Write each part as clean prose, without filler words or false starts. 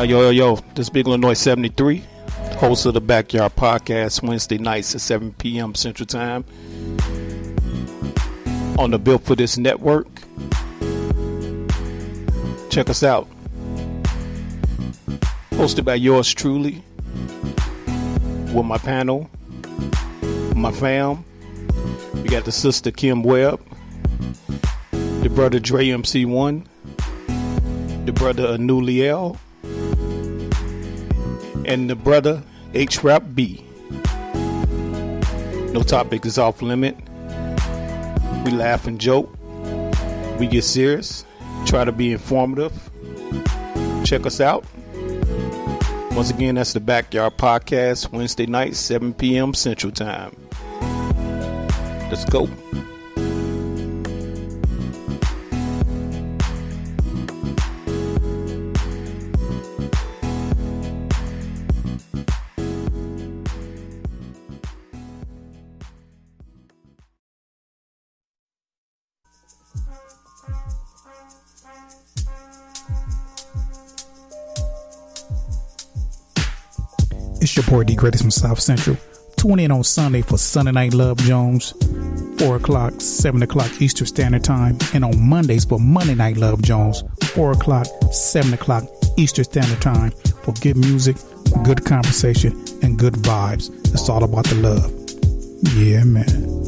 Yo, this is Big Illinois 73, host of the Backyard Podcast, Wednesday nights at 7 p.m. Central Time on the Built for This network. Check us out. Hosted by yours truly, with my panel, my fam. We got the sister Kim Webb, the brother Dre MC1, the brother Anuliel, and the brother H-Rap B. No topic is off limit. We laugh and joke. We get serious. Try to be informative. Check us out. Once again, that's the Backyard Podcast, Wednesday night, 7 p.m. Central Time. Let's go. It's your boy D Greatest from South Central. Tune in on Sunday for Sunday Night Love Jones, 4 o'clock, 7 o'clock Eastern Standard Time. And on Mondays for Monday Night Love Jones, 4 o'clock, 7 o'clock Eastern Standard Time for good music, good conversation, and good vibes. It's all about the love. Yeah, man.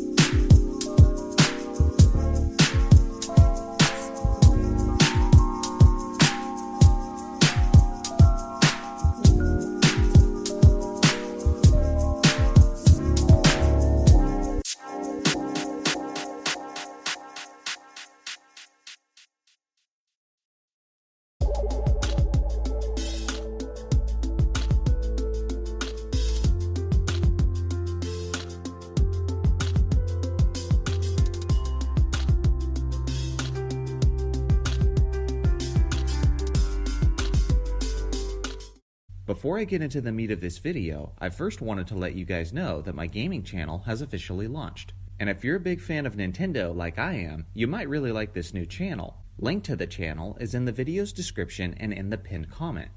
Before I get into the meat of this video, I first wanted to let you guys know that my gaming channel has officially launched. And if you're a big fan of Nintendo like I am, you might really like this new channel. Link to the channel is in the video's description and in the pinned comment.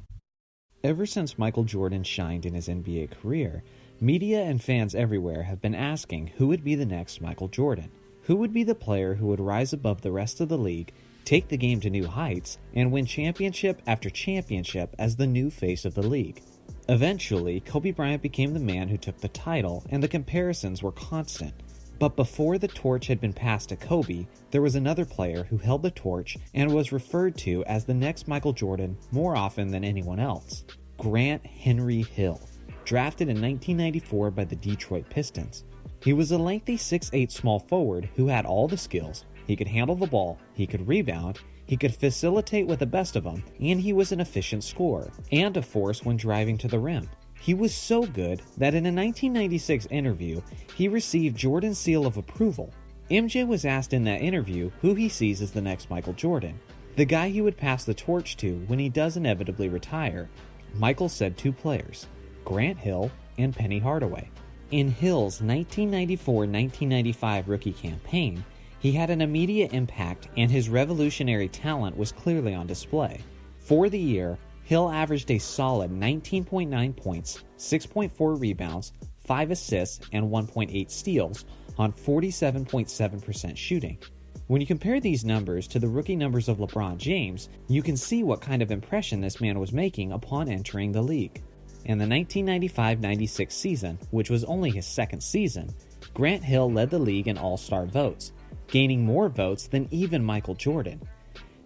Ever since Michael Jordan shined in his NBA career, media and fans everywhere have been asking who would be the next Michael Jordan. Who would be the player who would rise above the rest of the league, take the game to new heights, and win championship after championship as the new face of the league. Eventually, Kobe Bryant became the man who took the title, and the comparisons were constant. But before the torch had been passed to Kobe, there was another player who held the torch and was referred to as the next Michael Jordan more often than anyone else. Grant Henry Hill, drafted in 1994 by the Detroit Pistons. He was a lengthy 6'8" small forward who had all the skills. He could handle the ball, he could rebound, he could facilitate with the best of them, and he was an efficient scorer, and a force when driving to the rim. He was so good that in a 1996 interview, he received Jordan's seal of approval. MJ was asked in that interview who he sees as the next Michael Jordan, the guy he would pass the torch to when he does inevitably retire. Michael said two players, Grant Hill and Penny Hardaway. In Hill's 1994-1995 rookie campaign, he had an immediate impact, and his revolutionary talent was clearly on display. For the year, Hill averaged a solid 19.9 points, 6.4 rebounds, 5 assists, and 1.8 steals on 47.7% shooting. When you compare these numbers to the rookie numbers of LeBron James, you can see what kind of impression this man was making upon entering the league. In the 1995-96 season, which was only his second season, Grant Hill led the league in all-star votes, gaining more votes than even Michael Jordan.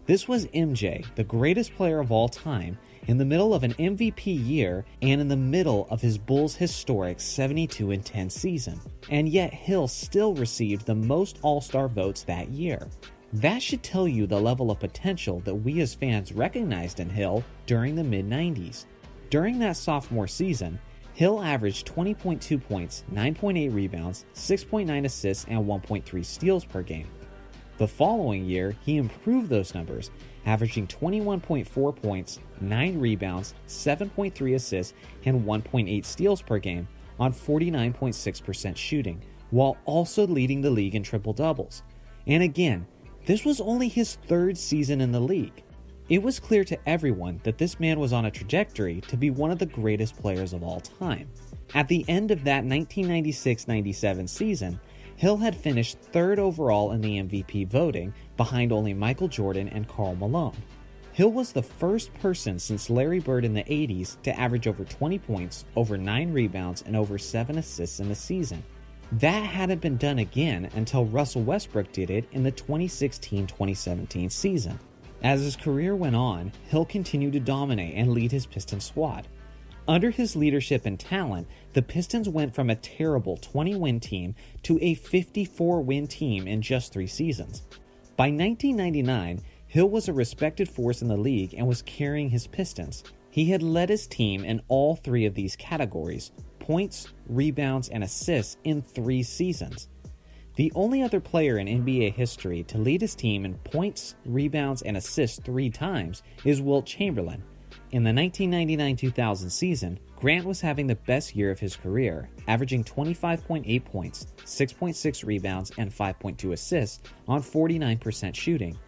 This was MJ, the greatest player of all time, in the middle of an MVP year and in the middle of his Bulls' historic 72-10 season. And yet Hill still received the most all-star votes that year. That should tell you the level of potential that we as fans recognized in Hill during the mid-90s. During that sophomore season, Hill averaged 20.2 points, 9.8 rebounds, 6.9 assists, and 1.3 steals per game. The following year, he improved those numbers, averaging 21.4 points, 9 rebounds, 7.3 assists, and 1.8 steals per game on 49.6% shooting, while also leading the league in triple-doubles. And again, this was only his third season in the league. It was clear to everyone that this man was on a trajectory to be one of the greatest players of all time. At the end of that 1996-97 season, Hill had finished third overall in the MVP voting, behind only Michael Jordan and Karl Malone. Hill was the first person since Larry Bird in the 80s to average over 20 points, over 9 rebounds, and over 7 assists in a season. That hadn't been done again until Russell Westbrook did it in the 2016-2017 season. As his career went on, Hill continued to dominate and lead his Pistons squad. Under his leadership and talent, the Pistons went from a terrible 20-win team to a 54-win team in just 3 seasons. By 1999, Hill was a respected force in the league and was carrying his Pistons. He had led his team in all 3 of these categories: points, rebounds, and assists in 3 seasons. The only other player in NBA history to lead his team in points, rebounds, and assists 3 times is Wilt Chamberlain. In the 1999-2000 season, Grant was having the best year of his career, averaging 25.8 points, 6.6 rebounds, and 5.2 assists on 49% shooting.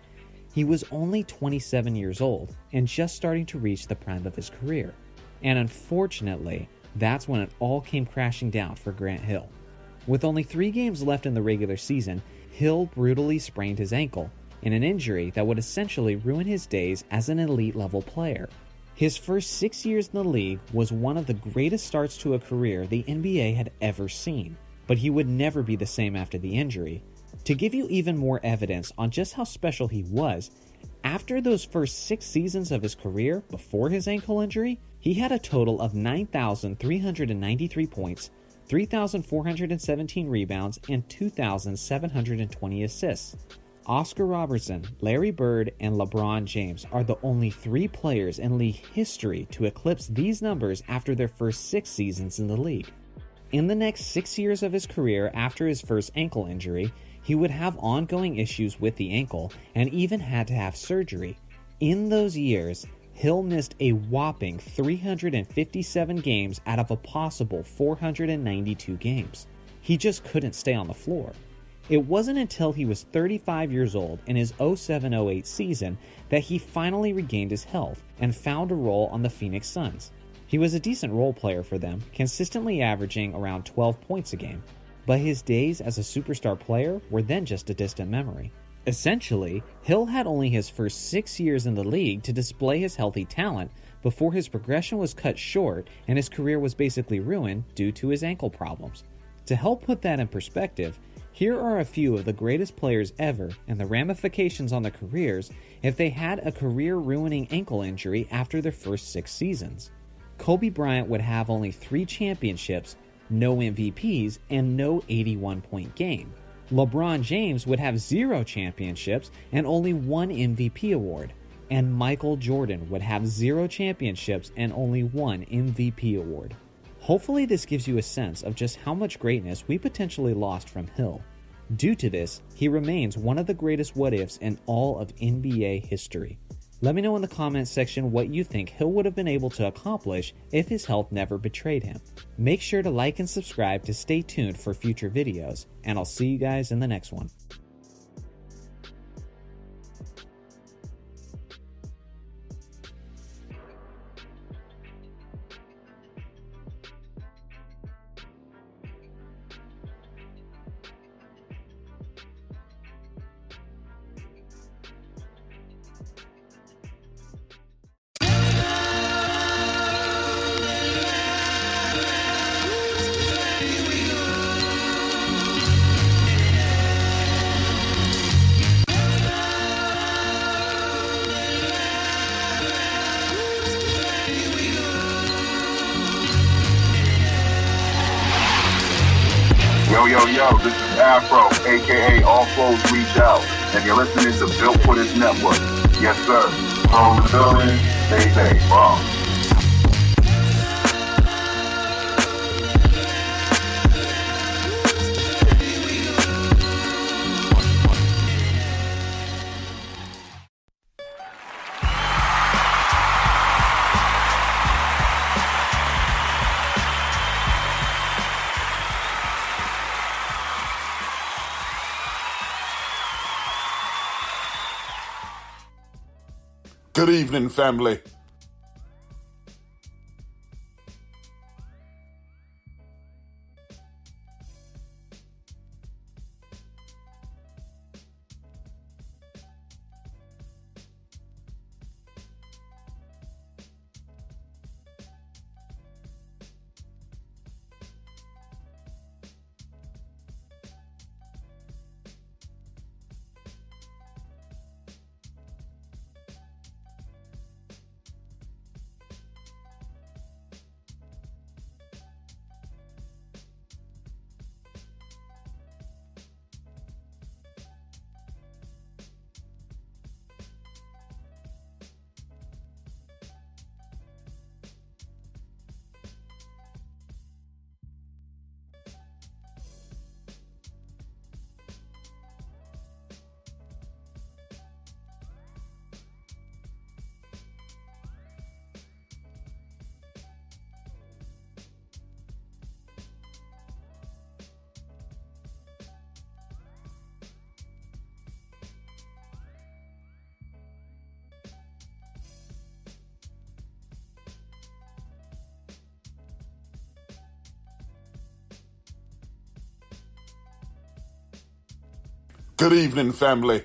He was only 27 years old and just starting to reach the prime of his career. And unfortunately, that's when it all came crashing down for Grant Hill. With only 3 games left in the regular season, Hill brutally sprained his ankle, in an injury that would essentially ruin his days as an elite-level player. His first 6 years in the league was one of the greatest starts to a career the NBA had ever seen, but he would never be the same after the injury. To give you even more evidence on just how special he was, after those first 6 seasons of his career before his ankle injury, he had a total of 9,393 points, 3,417 rebounds, and 2,720 assists. Oscar Robertson, Larry Bird, and LeBron James are the only 3 players in league history to eclipse these numbers after their first 6 seasons in the league. In the next 6 years of his career after his first ankle injury, he would have ongoing issues with the ankle and even had to have surgery. In those years, Hill missed a whopping 357 games out of a possible 492 games. He just couldn't stay on the floor. It wasn't until he was 35 years old in his 07-08 season that he finally regained his health and found a role on the Phoenix Suns. He was a decent role player for them, consistently averaging around 12 points a game, but his days as a superstar player were then just a distant memory. Essentially, Hill had only his first 6 years in the league to display his healthy talent before his progression was cut short and his career was basically ruined due to his ankle problems. To help put that in perspective, here are a few of the greatest players ever and the ramifications on their careers if they had a career-ruining ankle injury after their first 6 seasons. Kobe Bryant would have only 3 championships, no MVPs, and no 81-point game. LeBron James would have 0 championships and only 1 MVP award. And Michael Jordan would have 0 championships and only 1 MVP award. Hopefully this gives you a sense of just how much greatness we potentially lost from Hill. Due to this, he remains one of the greatest what-ifs in all of NBA history. Let me know in the comments section what you think Hill would have been able to accomplish if his health never betrayed him. Make sure to like and subscribe to stay tuned for future videos, and I'll see you guys in the next one. Yo, this is Afro, aka All Flows Reach Out, and you're listening to Built for This Network. Yes, sir. From the building, stay bomb. Good evening, family. Good evening, family.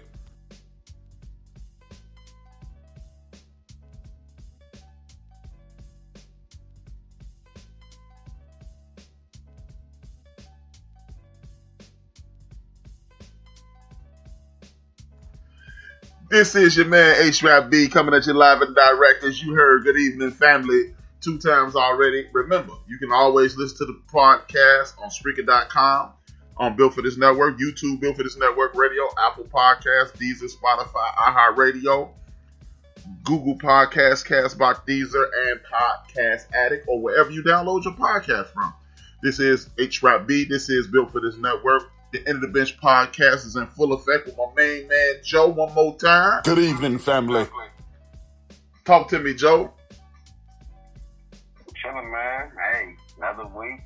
This is your man H-Rap-B coming at you live and direct. As you heard, good evening, family, 2 times already. Remember, you can always listen to the podcast on Spreaker.com, on Built For This Network, YouTube, Built For This Network Radio, Apple Podcasts, Deezer, Spotify, iHeartRadio, Google Podcasts, Castbox, Deezer, and Podcast Addict, or wherever you download your podcast from. This is H-Rap-B. This is Built For This Network. The End of the Bench podcast is in full effect with my main man, Joe, one more time. Good evening, family. Talk to me, Joe. Chilling, man. Hey, another week.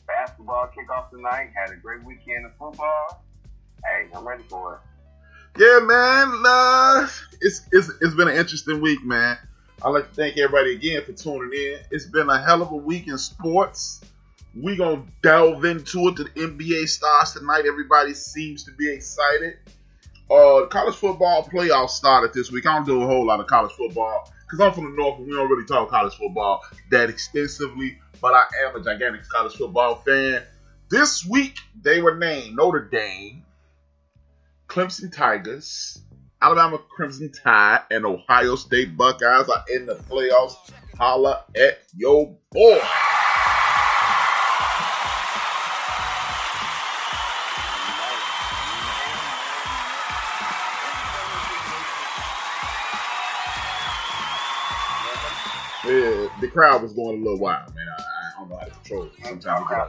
Basketball kickoff tonight. Had a great weekend of football. Hey, I'm ready for it. Yeah, man. It's been an interesting week, man. I'd like to thank everybody again for tuning in. It's been a hell of a week in sports. We're going to delve into it. The NBA starts tonight. Everybody seems to be excited. College football playoffs started this week. I don't do a whole lot of college football because I'm from the North and we don't really talk college football that extensively, but I am a gigantic college football fan. This week, they were named Notre Dame, Clemson Tigers, Alabama Crimson Tide, and Ohio State Buckeyes are in the playoffs. Holla at your boy. Yeah, the crowd was going a little wild, man. I don't know how to control it. Sometimes okay.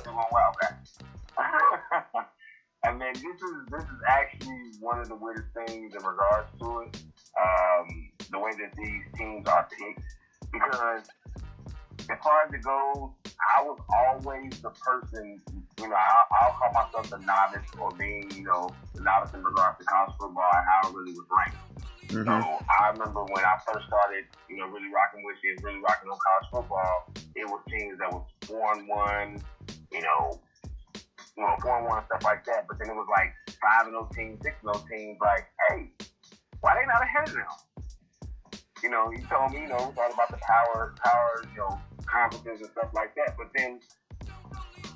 I mean, this is actually one of the weirdest things in regards to it. The way that these teams are picked, because as far as it goes, I was always the person. I'll call myself the novice, or being, the novice in regards to college football and how it really was ranked. Mm-hmm. So I remember when I first started, really rocking with it, really rocking on college football, it was teams that was 4-1, 4-1 and stuff like that. But then it was like 5-0 teams, 6-0 teams, like, hey, why they not ahead of them? You told me, it's all about the power, conferences and stuff like that. But then,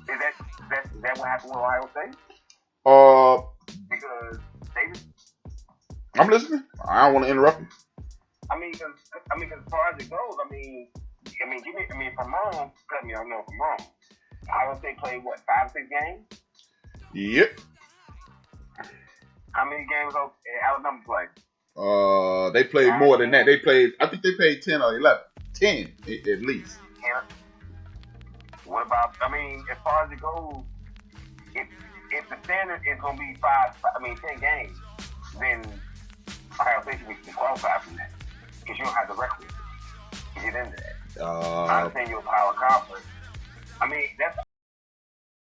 is that what happened with Ohio State? Because they just... I'm listening. I don't want to interrupt you. I mean, cause as far as it goes, if I'm wrong, cut me. I know if I'm wrong. Ohio State played 5 or 6 games? Yep. How many games did Alabama play? They played more than that. I think they played 10 or 11. 10 at least. Yeah. What about? As far as it goes, if the standard is gonna be 10 games, then Ohio State should be qualified from that, because you don't have the record to get into that. I understand you're a power conference. That's